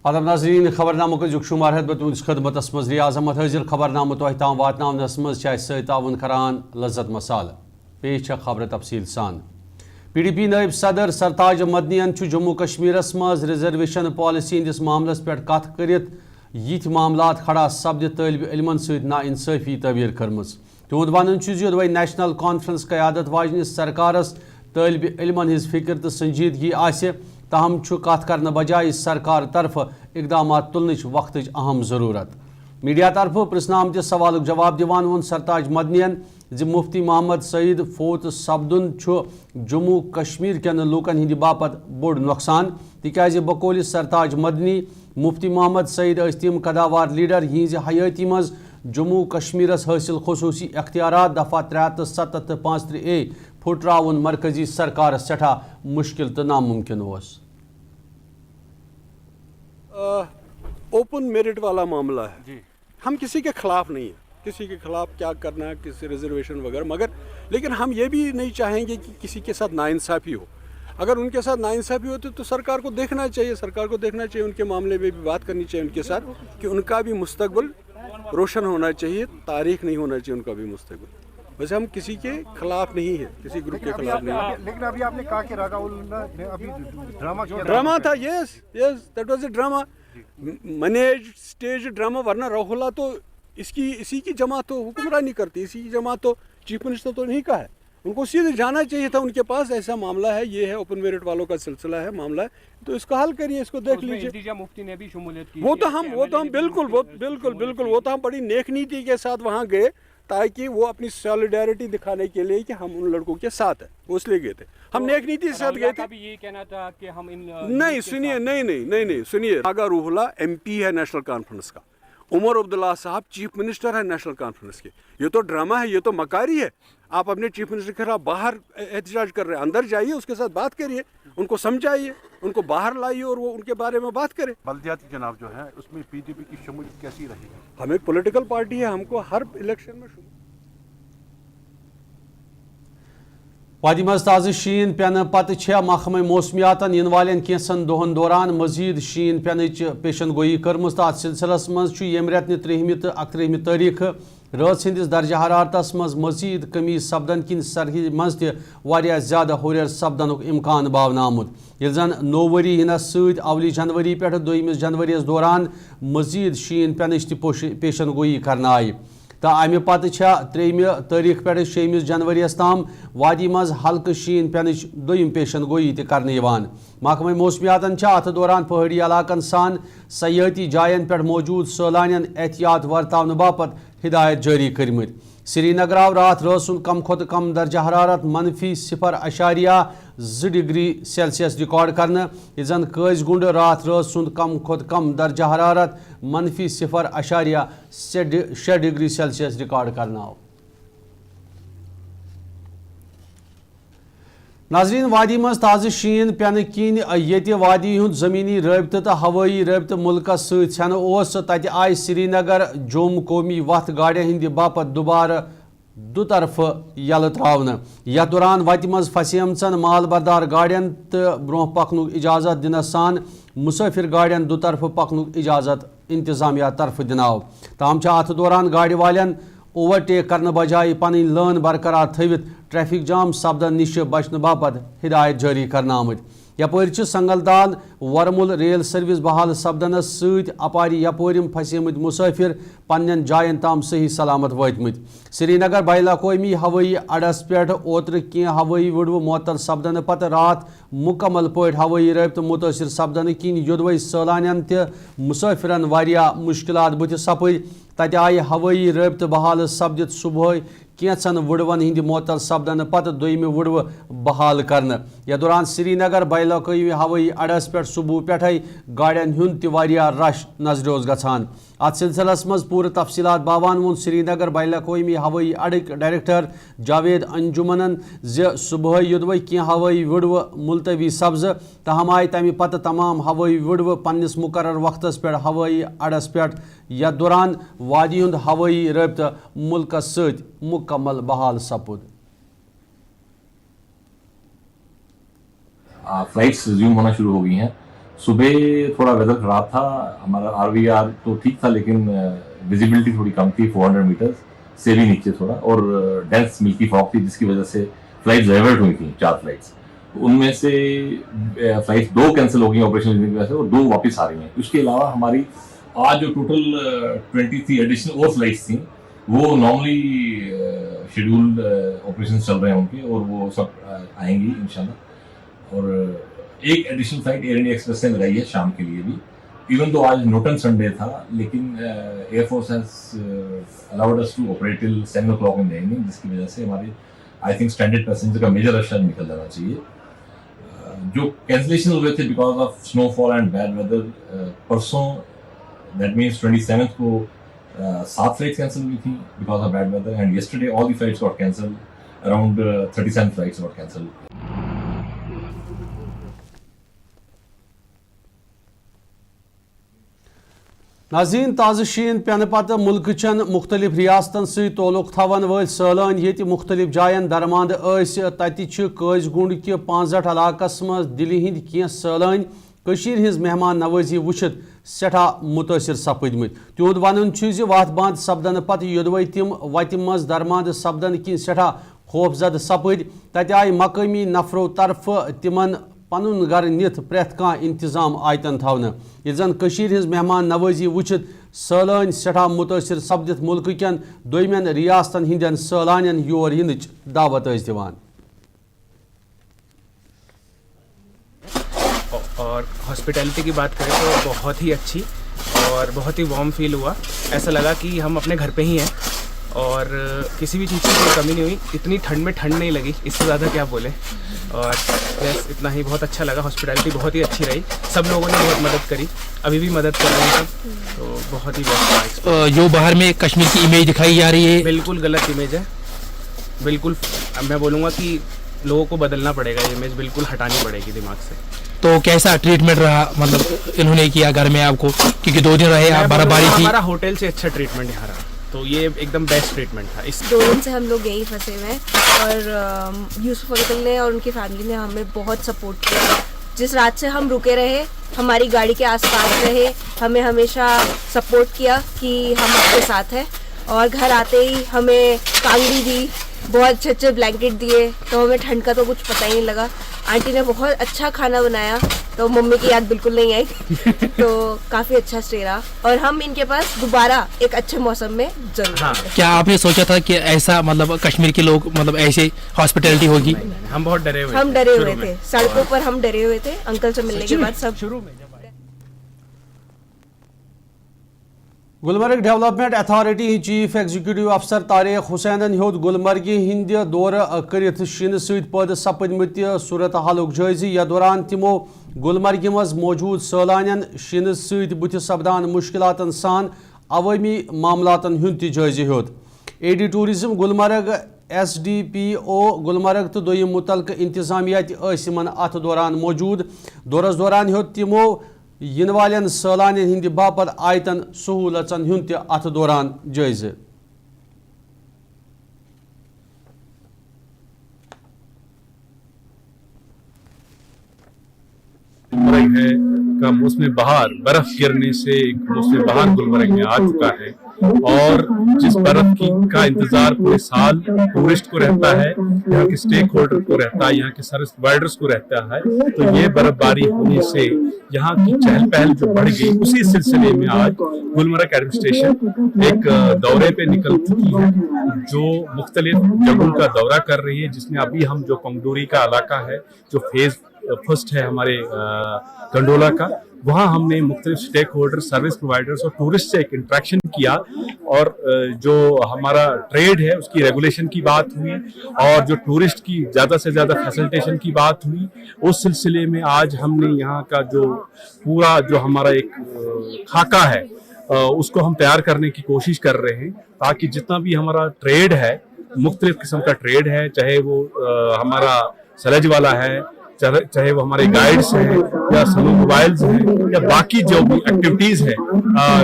आदम नाज़रीन खबरनामुक शुमार है तुंदिस खदमतस मज रियाज अहमद हाजिर खबरनामु तोह ताम वातनावनस मज ताउन करान लज्जत मसाल पेश खबर तफसील सान PDP नायब सदर सरताज मदनियन जम्मू कश्मीरस मज रिजर्वेशन पॉलिसी हंदिस मामलस पे कथ करित यिथ मामलात खड़ा सपदित तलब इलमन सहित नाइंसाफी तबीर करमज तुंद वन दोवे नेशनल कॉन्फ्रेंस क़यादत वाजनिस सरकारस तलब इलमन हिज फिक्र तो संजीदगी आसे ताहम कथ कर बजाय सरकार तरफ इकदाम तुलन वक्त अहम जरूरत मीडिया तरफ पृछन आमत सवाल जवाब दिवान वोन सरताज मदनियन जि मुफ्ती मोहम्मद सईद फोत सपदुन जम्मू कश्मीर केन लूकन हिंद बापत बोड़ नुकसान तिकाज बकौल सरताज मदनी मुफ्ती मोहम्मद सईद तिम कदावार लीडर यिज हयाती मज जम्मू कश्मीरस हासिल खसूसी इख्तियारात दफा 73 तो 35A फुटराउन मरकजी सरकार सठा मुश्किल तो नामुमकिन होस। ओपन मेरिट वाला मामला है जी। हम किसी के खिलाफ नहीं है, किसी के खिलाफ क्या करना है, किसी रिजर्वेशन वगैरह, मगर लेकिन हम ये भी नहीं चाहेंगे कि किसी के साथ नाइंसाफ़ी हो। अगर उनके साथ नाइंसाफ़ी होती तो सरकार को देखना चाहिए, सरकार को देखना चाहिए, उनके मामले में भी बात करनी चाहिए उनके साथ कि उनका भी मुस्तकबिल रोशन होना चाहिए, तारीख नहीं होना चाहिए उनका भी मुस्तकबिल। वैसे हम किसी के खिलाफ नहीं है, किसी ग्रुप के खिलाफ नहीं है। लेकिन अभी आपने कहा कि राघव ने अभी ड्रामा था। Yes that was a drama, manage stage drama, वरना राहुल तो इसी की जमात तो हुक्मरानी करती, इसी की जमात तो चीफ मिनिस्टर तो नहीं का है, उनको सीधे जाना चाहिए था उनके पास। ऐसा मामला है, ये है ओपन मेरिट वालों का सिलसिला है, मामला है, तो इसको हल करिए, इसको देख लीजिए। मुफ्ती ने भी शमूलियत की। वो तो हम बिल्कुल वो तो हम बड़ी नेक नीति के साथ वहाँ गए ताकि वो अपनी सॉलिडारिटी दिखाने के लिए कि हम उन लड़कों के साथ हैं, वो इसलिए गए थे। हम नेक नीति के साथ गए थे। ये कहना था कि हम इन नहीं सुनिए, नहीं सुनिए, नागा रूहुल्ला MP है नेशनल कॉन्फ्रेंस का, उमर अब्दुल्ला साहब चीफ मिनिस्टर है नेशनल कॉन्फ्रेंस के। ये तो ड्रामा है, ये तो मकारी है। आप अपने चीफ मिनिस्टर के खिलाफ बाहर एहतजाज कर रहे हैं, अंदर जाइए, उसके साथ बात करिए, उनको समझाइए, उनको बाहर लाइए और वो उनके बारे में बात करें। बल्दियाती चुनाव जो है उसमें PDP की शमूलियत कैसी रहेगी? हम एक पॉलिटिकल पार्टी है, हमको हर इलेक्शन में वादी मज ताज़ शीन पेन पत् महकमा मौसमियातन इन वाले कैंसन दोहन दौरान मजीद शीन पेन पेशन गोई कर्मज तो सिलसिलस मज यम रेतन 30 तो 31 तारीख रात हंदिस दर्जा हरारतस मज मजीद कमी सपदन किन सरहद मज ज्यादा हुरर सपदन इम्कान बावन आमुत ये जन नौ वरी यनस अवली जनवरी पे 2 जनवरी दौरान मजीद शीन पेन पेशन गोई कर आई तो अमे पत् 3 तारीख पे 6 जनवरी ताम वादी मज हल्क शीन पेन दोम पेशन गोई कर महकमा मौसमियातन अत दौरान पहाड़ी इलाकन सान सयाहती जायन पे मौजूद सैलानियन एहतियात वर्तावन बापत हिदायत जारी करमत। श्रीनगर आव रात कम खुद कम दर्जा हरारत -0.2 डिग्री सेल्सियस रिकॉर्ड करना ये जन कज़गुंड रात कम खुद कम दर्जा हरारत -0.6 डिग्री सेल्सियस रिकॉर्ड करना। नाजरीन वादी मज ताज़ शीन पेन किन ये वादी हुंद जमीनी रबत तो हवाई रबत मुल्कस सत आय श्रीनगर जोम कौमी वत गाड़ियों हंद बापत दुबार दुतरफ यल त्रावन। यथ दौरान वत मज फसेमचन मालबरदार गाड़ियन तो ब्रोह पकन इजाजत दिन सान मुसाफिर गाड़ियन दुतरफ पकन इजाजत इंतजामिया तरफ दिनाव। ताम अत दौरान गाड़ी वालन ओवरटेक करने बजाय पन लान बरकरार थवित ट्रैफिक जाम सपदन निश बचने बापत हिदायत जारी करना आमत। यपर संगलदान वरमुल रेल सर्विस बहाल सपदनस सपारी यपोरिम फसेमत मुसाफिर पन्न जायन ताम सही सलामत वातमत। श्रीनगर बैलाकोमी हवाई अड्डस पे ओत्र की हवाई वुडव मुअत्तल सपदन पत रात मुकम्मल पे हवाई रबत मुतासर सपदन किन योदवे सैलानियन त मुसाफिरन वारिया मुश्किलात बुथ सपर तत आय हवाई रबत बहाल सपदित सुबह कैंचन वुडवन हंद मुअत्तल सपदन पत दोम वुडव बहाल करना। यह दौरान श्रीनगर बैलाकोमी हवाई अड्डस पे सुबह पे गाड़ियन हुंद रश नजर गछान। अत सिलसिलस मज पूरे तफसीलात बावान वोन श्रीनगर बैलाकोमी हवाई अड्डक डायरेक्टर जावेद अंजुमनन सुबह योदवे की हवाई वुडव मुलतवी सब्ज तहम आय तमि पत तमाम हवाई वुडव पन्निस मुकर्रर वक्तस पे हवाई अड्डस पे यथ दौरान वादी हुंद हवाई रबत मुल्कस सत मुकम्मल बहाल सपुद। फ्लाइट्स रिज्यूम होना शुरू हो गई हैं। सुबह थोड़ा वेदर खराब था, हमारा RVR तो ठीक था लेकिन विजिबिलिटी थोड़ी कम थी, 400 मीटर से भी नीचे थोड़ा, और डेंस मिल्की फॉग थी जिसकी वजह से फ्लाइट्स डाइवर्ट हुई थी, 4 फ्लाइट्स। उनमें से फ्लाइट्स 2 कैंसिल हो गई ऑपरेशन की वजह से और 2 वापस आ रही हैं। उसके अलावा हमारी आज जो टोटल 23 एडिशनल और फ्लाइट्स थी वो नॉर्मली शेड्यूल्ड ऑपरेशन चल रहे हैं उनके, और वो सब आएंगी इंशाल्लाह। और एक additional flight air India express ने लगाई है शाम के लिए भी, इवन तो आज नोटन संडे था, लेकिन air force has allowed us to operate till 7 o'clock in the evening, जिसकी वजह से हमारे आई थिंक स्टैंडर्ड पैसेंजर का मेजर रश निकल जाना चाहिए। जो कैंसिलेशन हुए थे because of snowfall and bad weather, परसों दैट मीन्स 27th को 7 फ्लाइट्स कैंसिल हुई थी because of bad weather, and yesterday all the flights got cancelled, around 37 flights got cancelled. नाज़रीन, ताज़ शीन पेन पत मुल्क चन मुख्तलिफ रियासतन से ताल्लुक थवन वल सैलान ये मुख्तलिफ जायन दरमांद कज़गुंड कि 65 इलाकस मज दिल्ली हिंद कह सैलान हिज मेहमान नवाजी वुचित सठा मुतासर सपदमत। तिहुद वन वत बांद सपदन पत योदवे तिम वत मज दरमांद सपदन कि सठा खौफजद सपद, तत आय मकामी नफरों तरफ तिमन पनुन घर नित प्रेथ कह इंतजाम आयतन थवन। ये जन हिज मेहमान नवाजी वुचित सैलान सठा मुतासर सपदित मुल्क कन दोयमन रियासतन हिंदन सैलान योर यिनच दावत दिवान। और हॉस्पिटैलिटी की बात करें तो बहुत ही अच्छी और बहुत ही वार्म फील हुआ। ऐसा लगा कि हम अपने घर पे ही हैं और किसी भी चीज़ की कोई कमी नहीं हुई। इतनी ठंड में ठंड नहीं लगी, इससे ज़्यादा क्या बोले। और बस इतना ही, बहुत अच्छा लगा। हॉस्पिटैलिटी बहुत ही अच्छी रही, सब लोगों ने बहुत मदद करी, अभी भी मदद कर रहे हैं सब, तो बहुत ही बेस्ट। जो बाहर में कश्मीर की इमेज दिखाई जा रही है, बिल्कुल गलत इमेज है। बिल्कुल मैं बोलूँगा कि लोगों को बदलना पड़ेगा, ये इमेज बिल्कुल हटानी पड़ेगी दिमाग से। तो कैसा ट्रीटमेंट रहा, मतलब इन्होंने किया घर में आपको, क्योंकि 2 दिन रहे आप, बर्फबारी थी। हमारा होटल से अच्छा ट्रीटमेंट यहाँ रहा, तो ये एकदम बेस्ट ट्रीटमेंट था। इस 2 दिन से हम लोग यहीं फंसे हुए हैं और यूसुफ अंकल ने और उनकी फैमिली ने हमें बहुत सपोर्ट किया। जिस रात से हम रुके रहे, हमारी गाड़ी के आसपास रहे, हमें हमेशा सपोर्ट किया कि हम आपके साथ हैं। और घर आते ही हमें कांगड़ी दी, बहुत अच्छे ब्लैंकेट दिए, तो हमें ठंड का तो कुछ पता ही नहीं लगा। आंटी ने बहुत अच्छा खाना बनाया, तो मम्मी की याद बिल्कुल नहीं आई। तो काफ़ी अच्छा स्टे रहा और हम इनके पास दोबारा एक अच्छे मौसम में जरूर आएंगे। क्या आपने सोचा था कि ऐसा, मतलब कश्मीर के लोग मतलब ऐसे हॉस्पिटैलिटी होगी? हम बहुत डरे हुए थे, हम डरे हुए थे, सड़कों पर हम डरे हुए थे। अंकल से मिलने के बाद सब शुरू में Gulmarg development authority chief executive अफसर तारिक हुसैन होद गुलमर्ग हिंद दौर कर शीन सद सपदमत सूरत हालुक जायज़। यह दौरान तिमो गुलमर्ग मज मौजूद सैलान शीन सत सपदान मुश्किलातन सान अवामी मामलातन हुंद जायज़ होद। AD tourism Gulmarg, SDPO Gulmarg तो दोयम मुतलक इंतजामिया अत दौरान मौजूद। दौरस दौरान होद तिमो इन वालन सैलान हिंद बापत आयतन सहूलतन हुंद अत दौरान जायज़। गुलमर्ग है का मौसम बहार, बर्फ गिरने से मौसम बहार गुलमर्ग में आ चुका है और जिस बर्फ की का इंतजार पूरे साल टूरिस्ट को रहता है, यहाँ के स्टेक होल्डर को रहता है, यहाँ के सर्विस प्रोवाइडर्स को रहता है, तो ये बर्फबारी होने से यहाँ की चहल पहल जो बढ़ गई, उसी सिलसिले में आज गुलमर्ग एडमिनिस्ट्रेशन एक दौरे पे निकल चुकी है, जो मुख्तलिफ जगहों का दौरा कर रही है, जिसमें अभी हम जो कंगडोरी का इलाका है, जो फेज फर्स्ट है हमारे गंडोला का, वहाँ हमने मुख्तलिफ स्टेक होल्डर, सर्विस प्रोवाइडर्स और टूरिस्ट से एक इंटरेक्शन किया और जो हमारा ट्रेड है उसकी रेगुलेशन की बात हुई और जो टूरिस्ट की ज़्यादा से ज़्यादा फैसिलिटेशन की बात हुई। उस सिलसिले में आज हमने यहाँ का जो पूरा जो हमारा एक खाका है उसको हम तैयार करने की कोशिश कर रहे हैं, ताकि जितना भी हमारा ट्रेड है, मुख्तलिफ किस्म का ट्रेड है, चाहे वो हमारा सलज वाला है, चाहे वो हमारे गाइड्स हैं या समूह मोबाइल्स हैं या बाकी जो भी एक्टिविटीज है,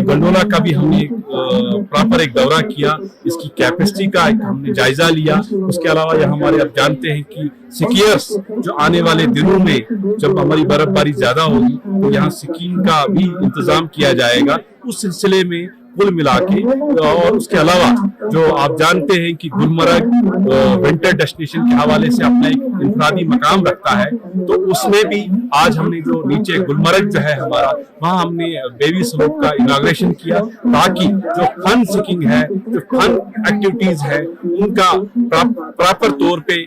गंडोला का भी हमने प्रॉपर एक दौरा किया, इसकी कैपेसिटी का हमने जायजा लिया। उसके अलावा यहाँ हमारे आप जानते हैं कि स्कीयर्स जो आने वाले दिनों में जब हमारी बर्फबारी ज्यादा होगी तो यहाँ स्कीइंग का भी इंतजाम किया जाएगा। उस सिलसिले में कुल मिला के, और उसके अलावा जो आप जानते हैं कि गुलमर्ग विंटर डेस्टिनेशन के हवाले से अपना एक इंफरादी मकाम रखता है, तो उसमें भी आज हमने जो नीचे गुलमर्ग जो है हमारा, वहाँ हमने बेबी स्लोप का इनॉग्रेशन किया, ताकि जो फन सीकिंग है, जो फन एक्टिविटीज है, उनका प्रॉपर तौर पे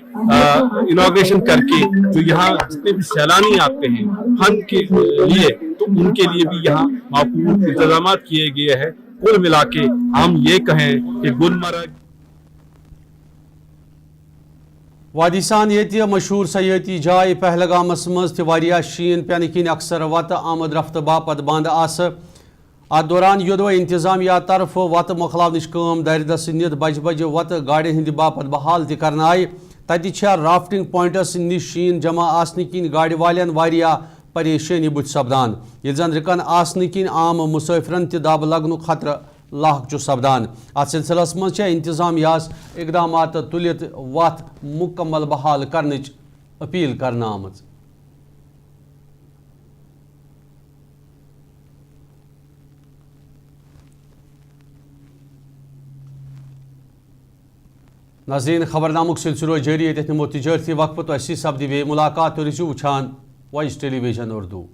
इनॉग्रेशन करके जो यहाँ जितने भी सैलानी आते हैं फन के लिए, तो उनके लिए भी यहाँ माकूल इंतजाम किए गए हैं। कुल मिला के हम ये कहें कि गुलमर्ग वादिसान ये मशहूर सयाती जाय पहलगामस मज वारिया शीन पेन किन अक्सर वत आमद रफ्त बापत बंद आस। अत दौरान योदवे इंतजामिया तरफ वत मोखलावनिश काम दरदस नित बज बज वत गाड़ियों हंद बापत बहाल तक आय। तत राफ्टिंग पॉइंटस निश शीन जमा आसने किन गाड़ वालन वारिया परेशानी बुथ सपदान, ये जन रिकन आसने किन आम मुसाफिरन दब लगन खतरा लाक सपदान। अत सिलसिलस मज इंतजामियास इकदाम तुलित वत मुकम्मल बहाल करने अपील करना आमज। नाज़रीन, खबरनामुक सिलसिलो जारी है, नमो तिजारती वक्फ तो ऐसी सब्दी वे मुलाकात तो रिजू उछान वॉइस टेलीविजन उर्दू।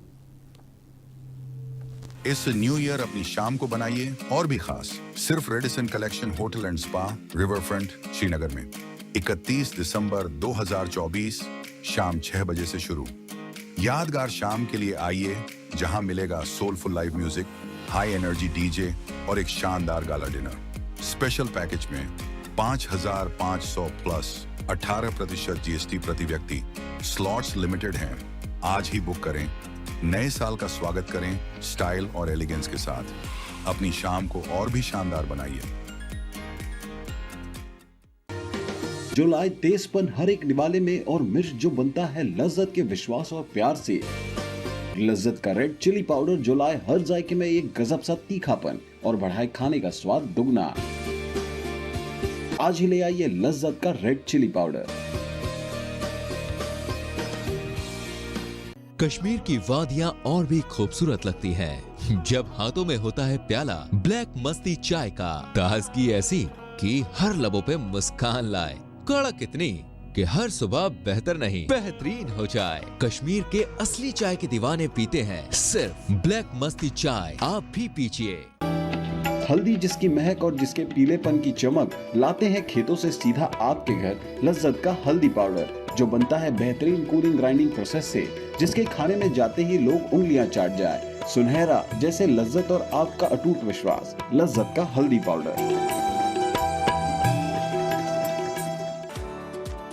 इस न्यू ईयर अपनी शाम को बनाइए और भी खास, सिर्फ Radisson collection hotel and spa river front Srinagar में 31 दिसंबर 2024 शाम 6 बजे से शुरू। यादगार शाम के लिए आइए, जहां मिलेगा soulful live music, high energy DJ और एक शानदार गाला डिनर। स्पेशल पैकेज में 5,500 प्लस 18% GST प्रति व्यक्ति। स्लॉट्स लिमिटेड हैं, आज ही बुक करें। नए साल का स्वागत करें स्टाइल और एलिगेंस के साथ। अपनी शाम को और भी शानदार बनाइए। जो लाए तेजपन हर एक निवाले में और मिर्च जो बनता है लज्जत के विश्वास और प्यार से। लज्जत का रेड चिली पाउडर जो लाए हर जायके में एक गजब सा तीखापन और बढ़ाए खाने का स्वाद दुगना। आज ही ले आइए लज्जत का रेड चिली पाउडर। कश्मीर की वादियां और भी खूबसूरत लगती हैं जब हाथों में होता है प्याला ब्लैक मस्ती चाय का। ताजगी ऐसी कि हर लबों पे मुस्कान लाए, कड़क इतनी कि हर सुबह बेहतर नहीं बेहतरीन हो जाए। कश्मीर के असली चाय के दीवाने पीते हैं सिर्फ ब्लैक मस्ती चाय, आप भी पीजिए। हल्दी जिसकी महक और जिसके पीलेपन की चमक लाते हैं खेतों से सीधा आपके घर। लज्जत का हल्दी पाउडर जो बनता है बेहतरीन कूलिंग ग्राइंडिंग प्रोसेस से, जिसके खाने में जाते ही लोग उंगलियां चाट जाए। सुनहरा जैसे लज्जत और आपका अटूट विश्वास। लज्जत का हल्दी पाउडर।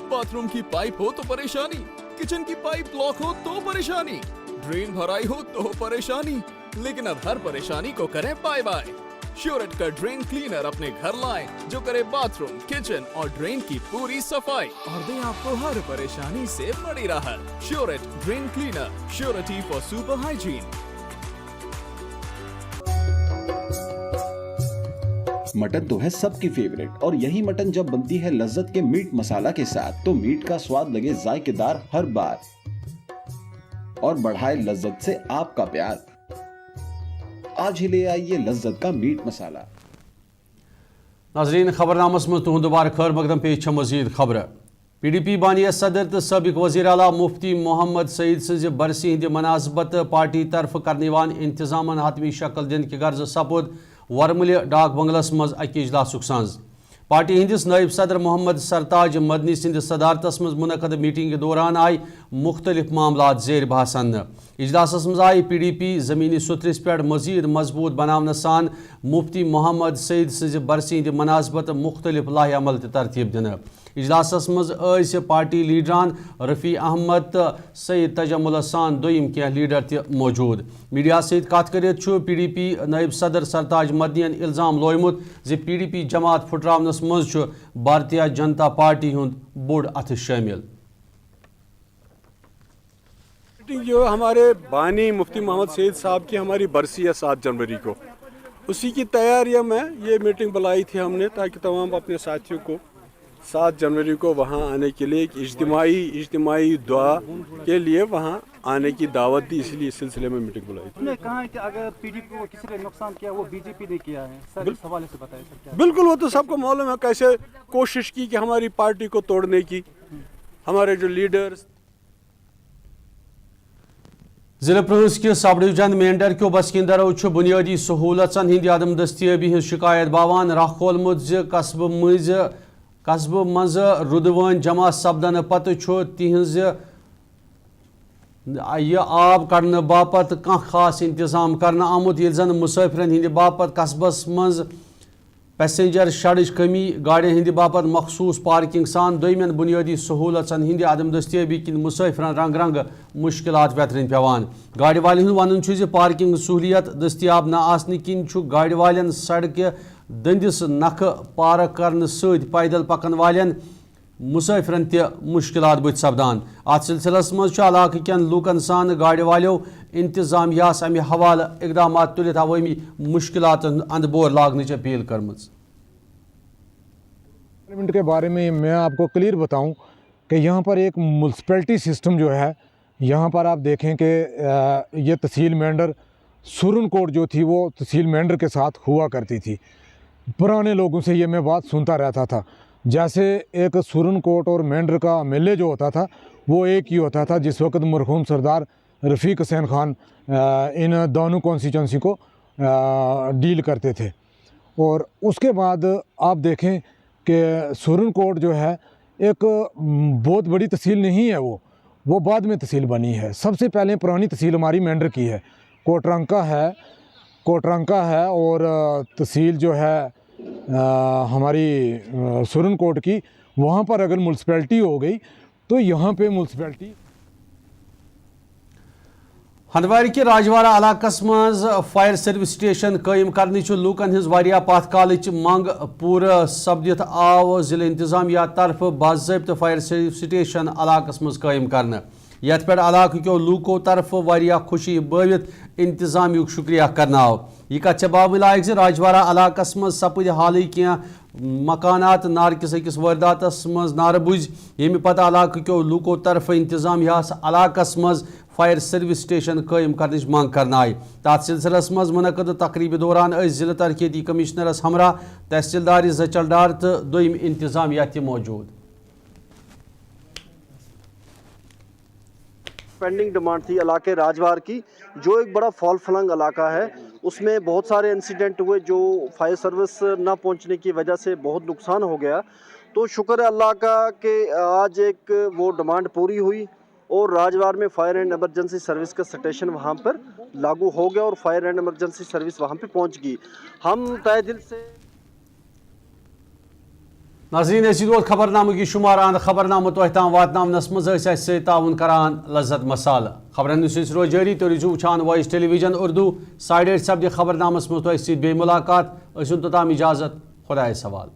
बाथरूम की पाइप हो तो परेशानी, किचन की पाइप ब्लॉक हो तो परेशानी, ड्रेन भराई हो तो परेशानी, लेकिन अब हर परेशानी को करें बाय बाय। श्योरेट का ड्रेन क्लीनर अपने घर लाएं जो करे बाथरूम, किचन और ड्रेन की पूरी सफाई और दे आपको हर परेशानी से बड़ी राहत। श्योरेट drain cleaner, surety for super hygiene. Mutton तो है सबकी फेवरेट और यही मटन जब बनती है लज्जत के मीट मसाला के साथ तो मीट का स्वाद लगे जायकेदार हर बार और बढ़ाए लज्जत से आपका प्यार। आज ही ले आइए लज्जत का मीट मसाला। नाज़रीन, खबरनामस में तुहद दोबारा खैर मकदम पेश मजीद खबर। PDP बानी सदर तो सबक वज़ीर आला मुफ्ती मोहम्मद सईद सज बरसी हिंद मनासबत पार्टी तरफ करनेवान इंतजामन हतमी शक्ल दिन के गर्ज सपुद वरमल डाक बंगलस मज अक इजलासुक सांज। पार्टी हिंदिस नायब सदर मोहम्मद सरताज मदनी सिंध सदारतस मज मुनक़द मीटिंग के दौरान आय मुख्तलिफ मामलात ज़ेर बहसन। इजलासस मज आय PDP ज़मीनी सुथरिस पे मजीद मजबूत बनाने सान मुफ्ती मोहम्मद सईद सज बरसी हिंद मनासबत मुख्तलिफ लाहे अमल तरतीब दिन। इजलासस मज पार्टी लीडरान रफ़ी अहमद तो सईद तजमुल सान दोयम कह लीडर त मौजूद। मीडिया सहित कत करित PDP नायब सदर सरताज मदनियन इल्ज़ाम लोयमुत ज PDP जमात फुटरावनस मज भारतीय जनता पार्टी हुंद बोड़ अथ शामिल। मीटिंग जो हमारे बानी मुफ्ती मोहम्मद सईद साहब की हमारी बरसी है 7 जनवरी को, उसी की तैयारियों में ये मीटिंग बुलाई थी हमने ताकि तमाम अपने साथियों को 7 जनवरी को वहाँ आने के लिए एक इज्तिमाई दुआ के लिए वहाँ आने की दावत दी, इसलिए इस सिलसिले में मीटिंग बुलाई थी। उन्होंने कहा है कि अगर पीडीपी को किसी ने नुकसान किया वो बीजेपी ने किया है, सर इस हवाले से बताइए सर क्या? बिल्कुल, वो तो सबको मालूम है कैसे कोशिश की कि हमारी पार्टी को तोड़ने की, हमारे जो लीडर्स। जिला पुलिस के सब डिवीजन मेंढर क्यों बसकिंदरों बुनियादी सहूलतन हिंद अदम दस्तियाबी हज शिकायत बावान राह खोलमुत कस्ब मज रुदवान जमा सपदन पत तिहज यह आब कड़न बापत कह खास इंतजाम करना आमुत ये जन मुसाफिरन हिंद बापत कस्बस मज पैसेंजर शड़च कमी गाड़ियों हिंद बापत मखसूस पार्किंग सान दोमें बुनियादी सहूलतन हिंद अदम दस्तियाबी किन मुसाफिरन रंग रंग मुश्किलात वेतरन पेवान। गाड़ी वाले वन पार्किंग सहूलियत दस्तियाब न आसने किन गाड़ी वालें सड़क दंदिस नख पार्क करने सत पैदल पकन वालें मुसाफिरन त मुश्किलात बुत सपदान। अत सिलसिलस मज इलाक़ कन लूकन सान गाड़ी वालों इंतजामियास अमे हवाले इकदाम तुलित अवामी मुश्किलात अंदबोर लागने अपील कर। के बारे में मैं आपको क्लियर बताऊं कि यहाँ पर एक म्यूनसिपैलिटी सिस्टम जो है, यहाँ पर आप देखें कि ये तहसील मेंढर सुरन कोट जो थी वो तहसील मेंढर के साथ हुआ करती थी। पुराने लोगों से ये मैं बात सुनता रहता था, जैसे एक सुरन कोट और मेंढर का मेले जो होता था वो एक ही होता था जिस वक्त मरहूम सरदार रफ़ीक हुसैन खान इन दोनों कॉन्स्टिट्यूंसी को डील करते थे। और उसके बाद आप देखें कि सुरन कोट जो है एक बहुत बड़ी तहसील नहीं है, वो बाद में तहसील बनी है। सबसे पहले पुरानी तहसील हमारी मेंढर की है, कोटरंका है और तहसील जो है हमारी सुरन कोट की, वहाँ पर अगर म्यूनसिपैलिटी हो गई तो यहाँ पे म्यूनसिपैलिटी। हंदवारी के राजवाड़ा इलाकस मज फायर सर्विस स्टेशन कायम करने लूकन हज वारिया पत कालच मंग पूर सपदित आव जिला इंतजामिया तरफ बाज़ाब्त फायर सर्विस स्टेशन इलाकस मज कायम करने। यथ पे इलाक़ क्यों लूको तरफ वारिया खुशी बवित इंतजामियुक शुक्रिया करना आव। यह कत बाब लायक राजवाड़ा इलाकस मज सपद हाल क्या मकानात नार किस अकिस वारदातस मज नार बुझ, यमि पता इलाक़ क्यों लूको तरफ इंतजामियास इलाकस मज फायर सर्विस स्टेशन कायम करने मांग करना आई। तथ सिलसिलस मज मुनक़द तकरीब दौरान जिला तरक्याती कमिश्नरस हमरा तहसीलदार जचलडार तो दोम इंतजामिया त मौजूद। पेंडिंग डिमांड थी इलाके राजवार की, जो एक बड़ा फॉल फ्लंग इलाका है, उसमें बहुत सारे इंसिडेंट हुए जो फायर सर्विस ना पहुंचने की वजह से बहुत नुकसान हो गया। तो शुक्र है अल्लाह का कि आज एक वो डिमांड पूरी हुई और राजवार में फायर एंड एमरजेंसी सर्विस का स्टेशन वहाँ पर लागू हो गया और फायर एंड एमरजेंसी सर्विस वहाँ पे पहुँच गई। हम तहे दिल से नाज़रीन रोज खबरनामे की शुमारान खबरनामा तोह ताम वातनावनस मज ताउन करान लज्जत मसाल। खबरन रोज जारी तो रुझू वुचान वॉइस टेलीविजन उर्दू 8:30 सपदि खबरनामस मज तोह सत बे मुलाकात। तोताम इजाजत, खुदाए सवाल।